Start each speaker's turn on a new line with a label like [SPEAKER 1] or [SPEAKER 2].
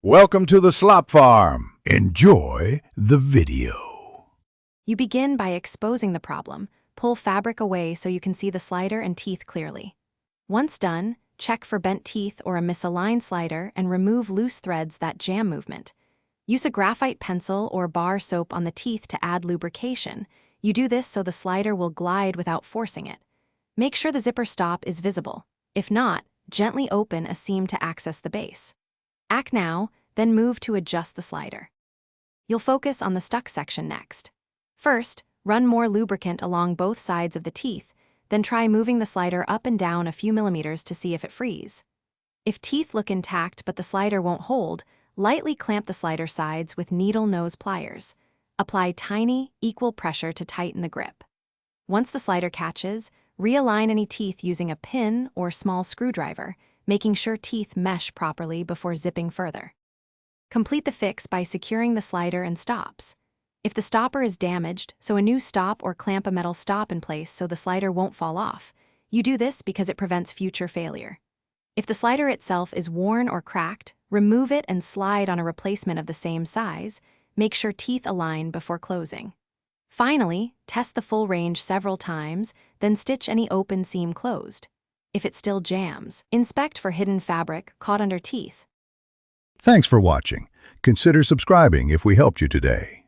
[SPEAKER 1] Welcome to the Slop Farm. Enjoy the video.
[SPEAKER 2] You begin by exposing the problem. Pull fabric away so you can see the slider and teeth clearly. Once done, check for bent teeth or a misaligned slider and remove loose threads that jam movement. Use a graphite pencil or bar soap on the teeth to add lubrication. You do this so the slider will glide without forcing it. Make sure the zipper stop is visible. If not, gently open a seam to access the base. Act now, then move to adjust the slider. You'll focus on the stuck section next. First, run more lubricant along both sides of the teeth, then try moving the slider up and down a few millimeters to see if it frees. If teeth look intact but the slider won't hold, lightly clamp the slider sides with needle nose pliers. Apply tiny, equal pressure to tighten the grip. Once the slider catches, realign any teeth using a pin or small screwdriver, making sure teeth mesh properly before zipping further. Complete the fix by securing the slider and stops. If the stopper is damaged, sew a new stop or clamp a metal stop in place so the slider won't fall off. You do this because it prevents future failure. If the slider itself is worn or cracked, remove it and slide on a replacement of the same size. Make sure teeth align before closing. Finally, test the full range several times, then stitch any open seam closed. If it still jams, inspect for hidden fabric caught under teeth.
[SPEAKER 1] Thanks for watching. Consider subscribing if we helped you today.